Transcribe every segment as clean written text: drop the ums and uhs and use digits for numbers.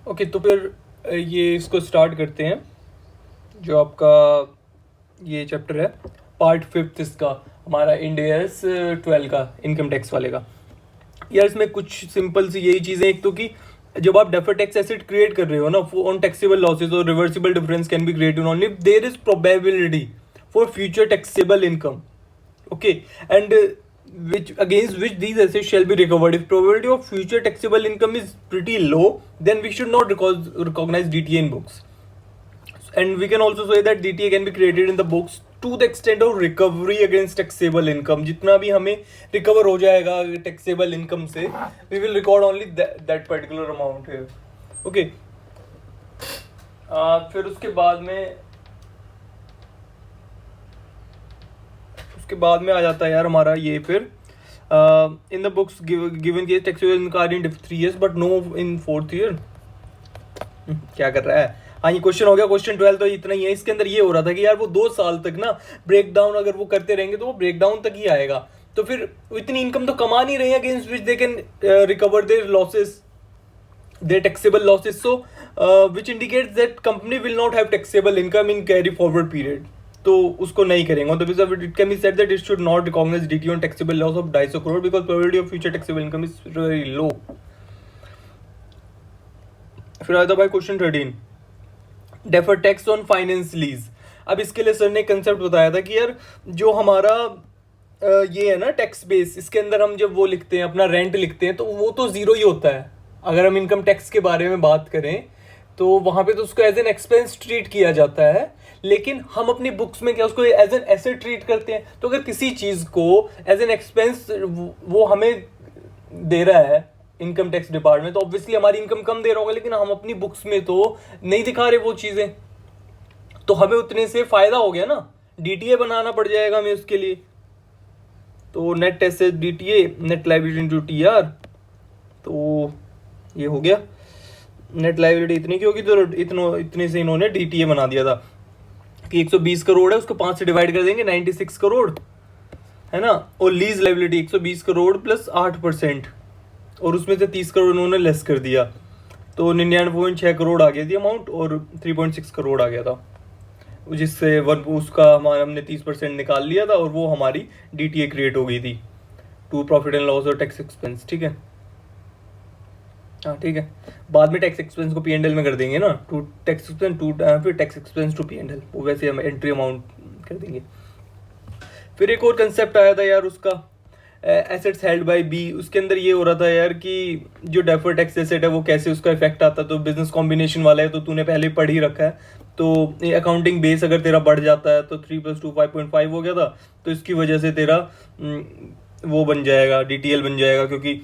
Okay, तो फिर ये इसको स्टार्ट करते हैं। जो आपका ये चैप्टर है पार्ट 5 इसका, हमारा इंडियस 12 का इनकम टैक्स वाले का। यार इसमें कुछ सिंपल सी यही चीज़ें, एक तो कि जब आप डेफर्ड टैक्स एसेट क्रिएट कर रहे हो ना, ऑन टैक्सेबल लॉसेज और reversible difference can be created only if there is probability for future taxable income. Okay, and which against which these assets shall be recovered. If probability of future taxable income is pretty low, then we should not recognize DTA in books. And we can also say that DTA can be created in the books to the extent of recovery against taxable income. जितना भी हमें recover हो जाएगा taxable income से, we will record only that particular amount here. Okay. फिर उसके बाद में आ जाता है यार हमारा ये फिर in the books given case taxable income in 3 years but no in 4th year। क्या कर रहा है? हाँ, ये क्वेश्चन हो गया। क्वेश्चन 12 तो इतना ही है। इसके अंदर ये हो रहा था कि यार वो 2 साल तक ना ब्रेक डाउन अगर वो करते रहेंगे तो वो ब्रेक डाउन तक ही आएगा, तो फिर इतनी इनकम तो कमा नहीं रहे हैं against which they can recover their losses, their taxable losses, so which indicates that company will not have taxable income in carry forward period, तो उसको नहीं करेंगे। On the basis of it, it can be said that it should not recognize DTA on taxable loss of 250 crore because probability of future taxable income is very low। फिर आता भाई question 13, deferred tax on finance lease. अब इसके लिए sir ने concept बताया था कि यार जो हमारा ये है ना टैक्स बेस, इसके अंदर हम जब वो लिखते हैं अपना रेंट लिखते हैं तो वो तो जीरो ही होता है। अगर हम इनकम टैक्स के बारे में बात करें तो वहाँ पे तो उसको एज एन एक्सपेंस ट्रीट किया जाता है, लेकिन हम अपनी बुक्स में क्या उसको एज एन एसेट ट्रीट करते हैं। तो अगर किसी चीज़ को एज एन एक्सपेंस वो हमें दे रहा है इनकम टैक्स डिपार्टमेंट, तो ऑब्वियसली हमारी इनकम कम दे रहा होगा, लेकिन हम अपनी बुक्स में तो नहीं दिखा रहे वो चीज़ें, तो हमें उतने से फ़ायदा हो गया ना। DTA बनाना पड़ जाएगा हमें उसके लिए। तो net asset DTA, net liability into TR, तो ये हो गया। नेट लायबिलिटी इतनी की होगी तो इतने से इन्होंने DTA बना दिया था कि 120 करोड़ है, उसको 5 से डिवाइड कर देंगे 96 करोड़ है ना। और लीज लायबिलिटी 120 करोड़ प्लस 8%, और उसमें से 30 करोड़ उन्होंने लेस कर दिया, तो 99.6 करोड़ आ गया थी अमाउंट, और 3.6 करोड़ आ गया था, जिससे उसका हमने 30% निकाल लिया था, और वो हमारी DTA क्रिएट हो गई थी टू प्रॉफिट एंड लॉस और टैक्स एक्सपेंस। ठीक है, हाँ ठीक है। बाद में टैक्स एक्सपेंस को P&L में कर देंगे ना, टू टैक्स एक्सपेंस टू फिर टैक्स एक्सपेंस टू P&L, वो वैसे हम एंट्री अमाउंट कर देंगे। फिर एक और कंसेप्ट आया था यार उसका एसेट्स हेल्ड बाय बी। उसके अंदर ये हो रहा था यार कि जो डेफर्ड टैक्स एसेट है वो कैसे उसका इफेक्ट आता है। तो बिजनेस कॉम्बिनेशन वाला है तो तूने पहले पढ़ ही रखा है, तो अकाउंटिंग बेस अगर तेरा बढ़ जाता है तो 3 + 2 5.5 हो गया था, तो इसकी वजह से तेरा वो बन जाएगा DTL बन जाएगा, क्योंकि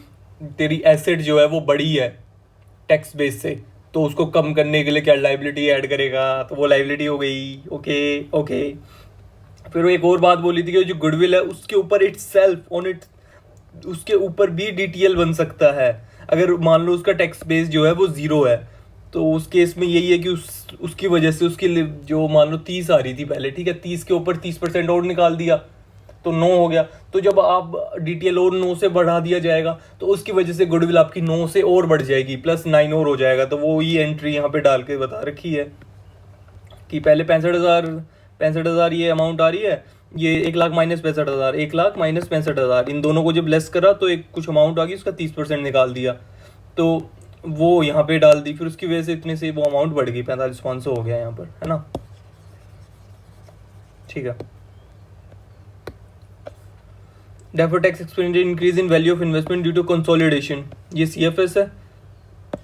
तेरी एसेट जो है वो बड़ी है टैक्स बेस से, तो उसको कम करने के लिए क्या लाइबिलिटी ऐड करेगा, तो वो लाइबिलिटी हो गई। ओके। फिर वो एक और बात बोली थी कि जो गुडविल है उसके ऊपर उसके ऊपर भी DTL बन सकता है अगर मान लो उसका टैक्स बेस जो है वो 0 है। तो उस केस में यही है कि उसकी वजह से उसकी जो मान लो 30 आ रही थी पहले, ठीक है, 30 के ऊपर 30% और निकाल दिया तो 9 हो गया। तो जब आप DTL और 9 से बढ़ा दिया जाएगा तो उसकी वजह से गुडविल आपकी 9 से और बढ़ जाएगी, प्लस 9 और हो जाएगा। तो वो ही एंट्री यहाँ पे डाल के बता रखी है कि पहले 65,000 ये अमाउंट आ रही है, ये 1 लाख माइनस 65,000, 1 लाख माइनस 65,000, इन दोनों को जब लेस करा तो एक कुछ अमाउंट आ गई, उसका 30% निकाल दिया, तो वो यहाँ पे डाल दी। फिर उसकी वजह से इतने से वो अमाउंट बढ़ गई, 45,500 हो गया यहाँ पर, है ना। ठीक है। Deferred tax expenditure increase in value of investment due to consolidation, ये CFS है,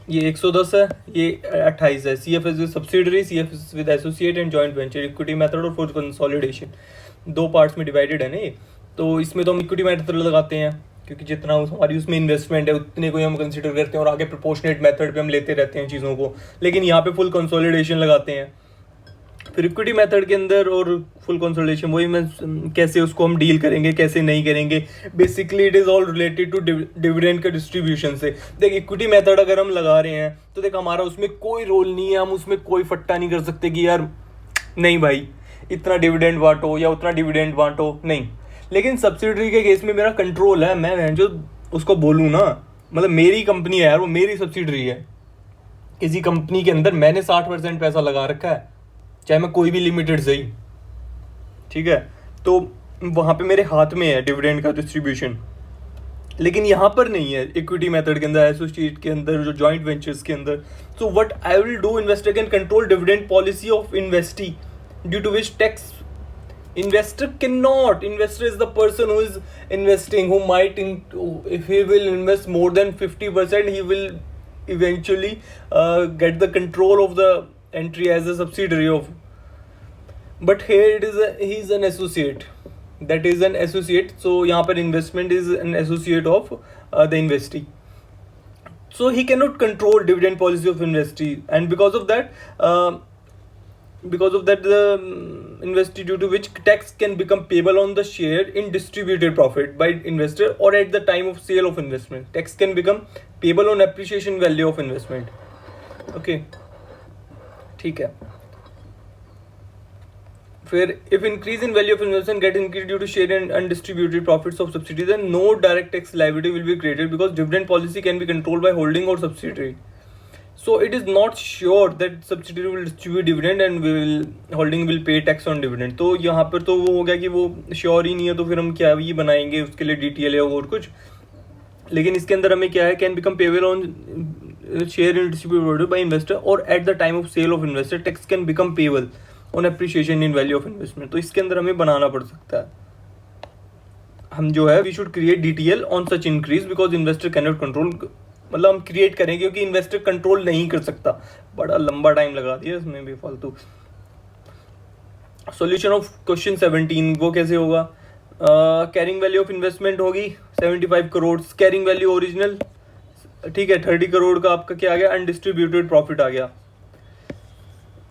ये 110 है, ये 28 है। CFS with subsidiary, CFS with associate and joint venture, equity method और फॉर कंसोलिडेशन, 2 पार्ट्स में डिवाइडेड है ना ये। तो इसमें तो हम इक्विटी मेथड लगाते हैं क्योंकि जितना हमारी उसमें इन्वेस्टमेंट है उतने को ही हम कंसिडर करते हैं, और आगे प्रोपोर्शनेट मेथड पे हम लेते रहते हैं चीज़ों को, लेकिन यहाँ पे फुल कंसोलिडेशन लगाते हैं। फिर इक्विटी मेथड के अंदर और फुल कंसोलिडेशन, वही मैं कैसे उसको हम डील करेंगे कैसे नहीं करेंगे, basically it is all related to dividend का डिस्ट्रीब्यूशन से। देख इक्विटी मेथड अगर हम लगा रहे हैं तो देख हमारा उसमें कोई रोल नहीं है, हम उसमें कोई फट्टा नहीं कर सकते कि यार नहीं भाई इतना डिविडेंड बांटो या उतना डिविडेंड बांटो, नहीं। लेकिन सब्सिडरी के केस में मेरा कंट्रोल है, मैं जो उसको बोलूँ ना, मतलब मेरी कंपनी है यार, वो मेरी सब्सिडरी है, किसी कंपनी के अंदर मैंने 60% पैसा लगा रखा है, चाहे मैं कोई भी लिमिटेड सही, ठीक है, तो वहाँ पे मेरे हाथ में है डिविडेंड का डिस्ट्रीब्यूशन, लेकिन यहाँ पर नहीं है इक्विटी मेथड के अंदर, एसोसिएट के अंदर, जो जॉइंट वेंचर्स के अंदर. So what I will do, investor can control dividend policy of investee due to which tax investor cannot. Investor is the person who is investing, who might if he will invest more than 50%, he will eventually get the control of the entry as a subsidiary of. But here it is he is an associate, that is an associate, so यहाँ पर investment is an associate of the investee, so he cannot control dividend policy of investee, and because of that the investee, due to which tax can become payable on the share in distributed profit by investor or at the time of sale of investment. Tax can become payable on appreciation value of investment. Okay, ठीक है. फिर if increase in value of investment get increased due to share in undistributed profits of subsidiary, then no direct tax liability will be created because dividend policy can be controlled by holding or subsidiary. So it is not sure that subsidiary will distribute dividend and holding will pay tax on dividend. तो यहाँ पर तो वो हो गया कि वो sure ही नहीं है, तो फिर हम क्या ये बनाएंगे उसके लिए डिटेल या और कुछ. लेकिन इसके अंदर हमें क्या है, can become payable on share in distributed by investor और at the time of sale of investor tax can become payable on appreciation in value of investment. तो इसके अंदर हमें बनाना पड़ सकता है. हम जो है we should create detail on such increase because investor can not control, मतलब हम क्रिएट करेंगे क्योंकि इन्वेस्टर कंट्रोल नहीं कर सकता. बड़ा लंबा टाइम लगा दिया इसमें भी फालतू. सॉल्यूशन ऑफ क्वेश्चन 17 वो कैसे होगा. कैरिंग वैल्यू ऑफ इन्वेस्टमेंट होगी 75 करोड़, कैरिंग वैल्यू ओरिजिनल, ठीक है, 30 करोड़ का आपका क्या आ गया, अनडिस्ट्रीब्यूटेड प्रॉफिट आ गया,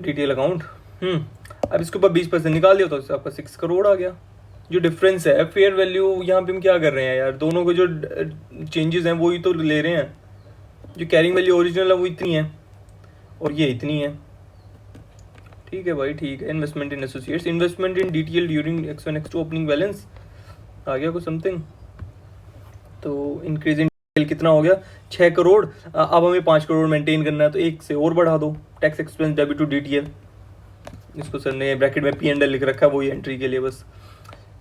डिटेल अकाउंट. अब इसके ऊपर 20% निकाल दिया तो आपका 6 करोड़ आ गया. जो डिफरेंस है फेयर वैल्यू, यहाँ पे हम क्या कर रहे हैं यार, दोनों के जो चेंजेस हैं वो ही तो ले रहे हैं. जो कैरिंग वैल्यू ओरिजिनल है वो इतनी है और ये इतनी है. ठीक है भाई, ठीक है. Investment in associates, investment in DTL during X1 X2 opening balance आ गया कुछ समथिंग. तो इंक्रीज इन डीटीएल कितना हो गया, 6 करोड़. अब हमें 5 करोड़ मेंटेन करना है तो एक से और बढ़ा दो. Tax expense debit to DTL, इसको सर ने ब्रैकेट में P&L लिख रखा है, वही एंट्री के लिए बस.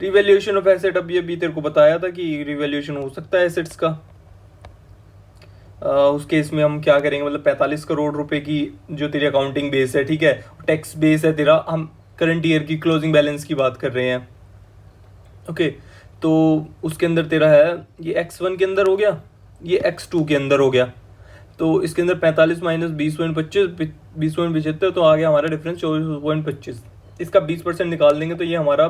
रिवैल्यूएशन ऑफ एसेट, अब ये भी तेरे को बताया था कि रिवैल्यूएशन हो सकता है एसेट्स का. उस केस में हम क्या करेंगे, मतलब 45 करोड़ रुपए की जो तेरी अकाउंटिंग बेस है, ठीक है, टैक्स बेस है तेरा, हम करंट ईयर की क्लोजिंग बैलेंस की बात कर रहे हैं. ओके, तो उसके अंदर तेरा है ये X1 के अंदर हो गया, ये X2 के अंदर हो गया. तो इसके अंदर 45 माइनस 20.75 तो आ गया हमारा डिफरेंस 24.25. इसका 20% निकाल देंगे तो ये हमारा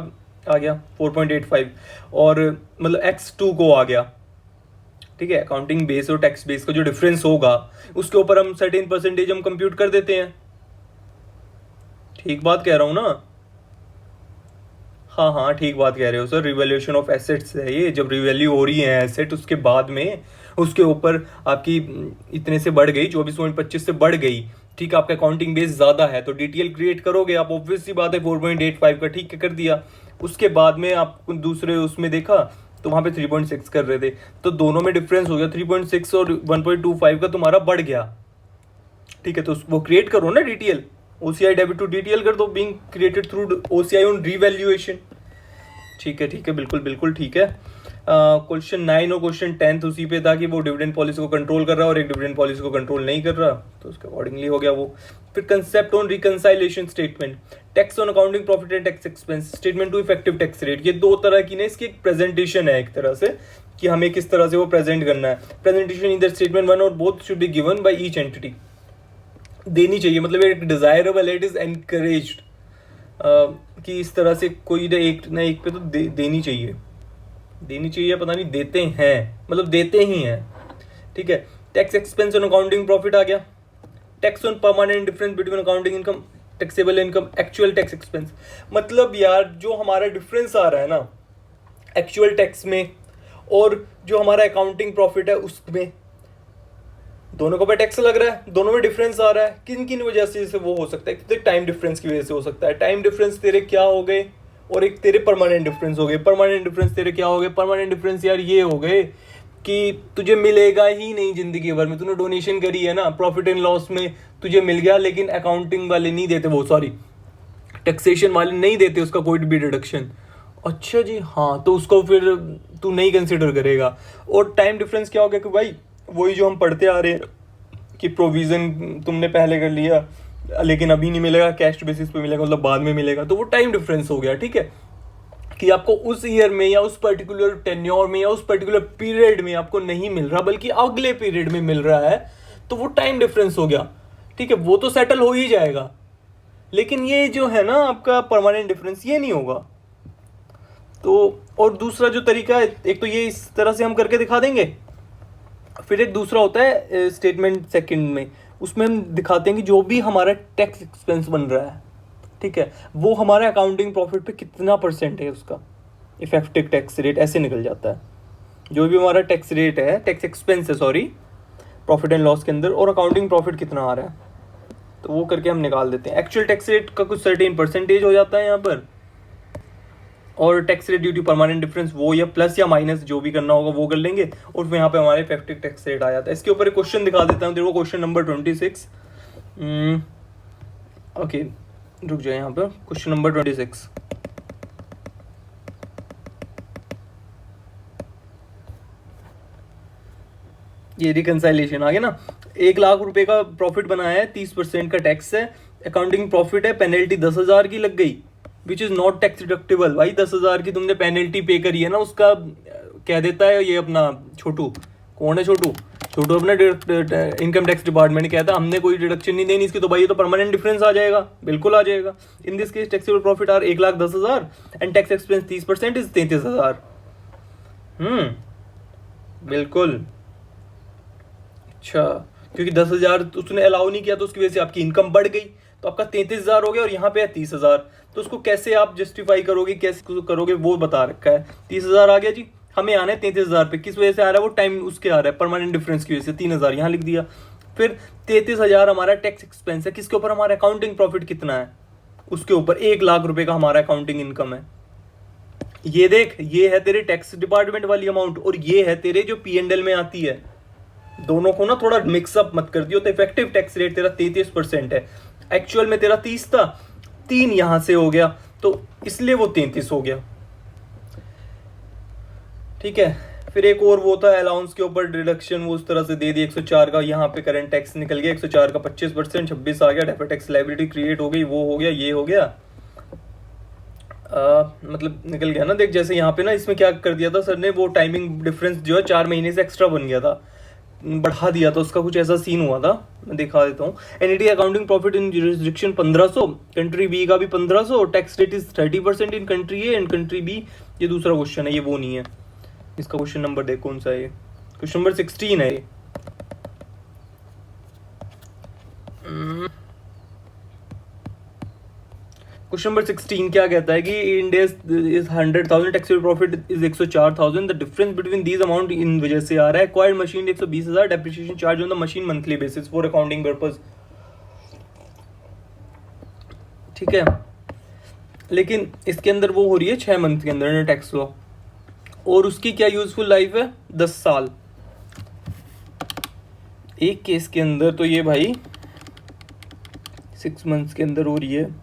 आ गया 4.85 और मतलब X2 को आ गया. ठीक है, अकाउंटिंग बेस और टैक्स बेस का जो डिफरेंस होगा उसके ऊपर हम सर्टेन परसेंटेज हम कंप्यूट कर देते हैं. ठीक बात कह रहा हूँ ना. हाँ, ठीक बात कह रहे हो सर. रिवैल्यूएशन ऑफ एसेट्स है ये. जब रिवैल्यू हो रही है एसेट, उसके बाद में उसके ऊपर आपकी इतने से बढ़ गई, 24.25 से बढ़ गई, ठीक है, आपका अकाउंटिंग बेस ज़्यादा है तो डीटीएल क्रिएट करोगे आप. ऑब्वियस सी बात है 4.85 का ठीक है कर दिया. उसके बाद में आप दूसरे उसमें देखा तो वहाँ पे 3.6 कर रहे थे, तो दोनों में डिफरेंस हो गया 3.6 और 1.25 का तुम्हारा बढ़ गया. ठीक है, तो वो क्रिएट करो ना DTL, OCI debit to DTL कर दो, being created through OCI on revaluation. ठीक है, बिल्कुल ठीक है. क्वेश्चन 9 और क्वेश्चन 10 उसी पे था कि वो डिविडेंड पॉलिसी को कंट्रोल कर रहा है और एक डिविडेंड पॉलिसी को कंट्रोल नहीं कर रहा, तो उसके अकॉर्डिंगली हो गया वो. फिर concept on reconciliation statement, tax on accounting profit and tax expense, statement to effective tax rate. ये दो तरह की ना इसकी एक प्रेजेंटेशन है एक तरह से कि हमें किस तरह से वो प्रेजेंट करना है. प्रेजेंटेशन इन द स्टेटमेंट 1 और both should be given by each entity. देनी चाहिए, मतलब एक डिजायरेबल, इट इज एनकरेज्ड कि इस तरह से कोई ना एक पे तो देनी चाहिए, पता नहीं देते हैं, मतलब देते ही हैं. ठीक है, tax expense on accounting profit आ गया. Tax on permanent difference between accounting income, taxable income, actual tax expense. मतलब यार जो हमारा डिफरेंस आ रहा है ना एक्चुअल टैक्स में और जो हमारा अकाउंटिंग प्रॉफिट है उसमें, दोनों को पे टैक्स लग रहा है, दोनों में डिफरेंस आ रहा है. किन किन वजह से जैसे वो हो सकता है, तो टाइम डिफरेंस की वजह से हो सकता है. टाइम डिफरेंस तेरे क्या हो गए और एक तेरे परमानेंट डिफरेंस हो गए. परमानेंट डिफरेंस तेरे क्या हो गए, परमानेंट डिफरेंस यार ये हो गए कि तुझे मिलेगा ही नहीं जिंदगी भर में, तूने डोनेशन करी है ना प्रॉफिट एंड लॉस में, तुझे मिल गया, लेकिन अकाउंटिंग वाले नहीं देते, वो सॉरी टैक्सेशन वाले नहीं देते उसका कोई भी डिडक्शन। अच्छा जी, हाँ, तो उसको फिर तू नहीं कंसिडर करेगा। और टाइम डिफरेंस क्या हो गया कि भाई वही जो हम पढ़ते आ रहे हैं कि प्रोविज़न तुमने पहले कर लिया लेकिन अभी नहीं मिलेगा, कैश बेसिस पे मिलेगा, मतलब बाद में मिलेगा, तो वो टाइम डिफरेंस हो गया। ठीक है, कि आपको उस ईयर में या उस पर्टिकुलर टेन्योर में या उस पर्टिकुलर पीरियड में आपको नहीं मिल रहा बल्कि अगले पीरियड में मिल रहा है, तो वो टाइम डिफरेंस हो गया। ठीक है, वो तो सेटल हो ही जाएगा, लेकिन ये जो है ना आपका परमानेंट डिफरेंस, ये नहीं होगा। तो और दूसरा जो तरीका है, एक तो ये इस तरह से हम करके दिखा देंगे, फिर एक दूसरा होता है स्टेटमेंट सेकंड में, उसमें हम दिखाते हैं कि जो भी हमारा टैक्स एक्सपेंस बन रहा है, ठीक है, वो हमारे अकाउंटिंग प्रॉफिट पे कितना परसेंट है उसका इफेक्टिव टैक्स रेट, ऐसे निकल जाता है। जो भी हमारा टैक्स रेट है, टैक्स एक्सपेंस है सॉरी, प्रॉफिट एंड लॉस के अंदर, और अकाउंटिंग प्रॉफिट कितना आ रहा है, तो वो करके हम निकाल देते हैं। एक्चुअल टैक्स रेट का कुछ सर्टेन परसेंटेज हो जाता है यहाँ पर, और tax rate due to permanent difference वो या प्लस या माइनस जो भी करना होगा वो कर लेंगे, और फिर यहाँ पे हमारे इफेक्टिव टैक्स रेट आ जाता है। इसके ऊपर एक क्वेश्चन दिखा देता हूँ, देखो क्वेश्चन नंबर 26। ओके, रुक जाए, यहाँ पर क्वेश्चन नंबर 26। ये रिकंसाइलेशन आ गया ना, 1,00,000 रुपए का प्रॉफिट बनाया है, 30% का टैक्स है, अकाउंटिंग प्रॉफिट है, पेनल्टी 10,000 की लग गई, which is not tax deductible. भाई 10,000 की तुमने पेनल्टी पे करी है ना, उसका कह देता है ये अपना छोटू, कौन है छोटू, छोटू अपना इनकम टैक्स डिपार्टमेंट कहता है हमने कोई डिडक्शन नहीं देनी इसकी, तो भाई ये तो परमानेंट डिफरेंस आ जाएगा, बिल्कुल आ जाएगा। In this case taxable profit are 1,10,000 and tax expense 30% is 33,000। बिल्कुल। अच्छा, क्योंकि 10,000 उसने अलाउ नहीं किया तो उसकी वजह से आपकी इनकम बढ़ गई, तो आपका 33,000 हो गया और यहाँ पे है 30,000, तो उसको कैसे आप जस्टिफाई करोगे, कैसे करोगे, वो बता रखा है। 30,000 आ गया जी, हमें आना है 33,000 पे, किस वजह से आ रहा है, वो टाइम उसके आ रहा है परमानेंट डिफरेंस की वजह से, 3,000 यहाँ लिख दिया। फिर 33,000 हमारा टैक्स एक्सपेंस है, किसके ऊपर, हमारा अकाउंटिंग प्रॉफिट कितना है उसके ऊपर, 1,00,000 रुपए का हमारा अकाउंटिंग इनकम है। ये देख, ये है तेरे टैक्स डिपार्टमेंट वाली अमाउंट, और ये है तेरे जो P&L में आती है, दोनों को ना थोड़ा मिक्सअप मत कर दियो। तो इफेक्टिव टैक्स रेट तेरा 33% है, एक्चुअल में तेरा 30 था, 3 यहां से हो गया, तो इसलिए वो 33 हो गया। ठीक है, फिर एक और वो था अलाउंस के ऊपर डिडक्शन, वो उस तरह से दे दी 104 का, यहाँ पे करंट टैक्स निकल गया 104 का 25%, 26 आ गया, डेफर्ड टैक्स लायबिलिटी क्रिएट हो गई, वो हो गया, ये हो गया, मतलब निकल गया ना। देख जैसे यहाँ पे ना इसमें क्या कर दिया था सर ने, वो टाइमिंग डिफरेंस जो है 4 महीने से एक्स्ट्रा बन गया था, बढ़ा दिया था, उसका कुछ ऐसा सीन हुआ था, मैं दिखा देता हूँ। NET accounting profit in jurisdiction 1500, country B का भी 1500, tax rate is 30% in country A and country B. ये दूसरा क्वेश्चन है, ये वो नहीं है। इसका क्वेश्चन नंबर देख कौन सा है, ये क्वेश्चन नंबर 16 है ये। क्वेश्चन नंबर 16 क्या कहता है कि India is 100,000, taxable profit is 104,000, the difference between these amount in वजह से आ रहा है, acquired machine 120,000, depreciation charge on the machine monthly basis for accounting purpose. ठीक है, लेकिन इसके अंदर वो हो रही है 6 मंथ के अंदर टैक्स लॉ, और उसकी क्या यूजफुल लाइफ है 10 साल। एक केस के अंदर तो ये भाई 6 मंथ्स के अंदर हो रही है।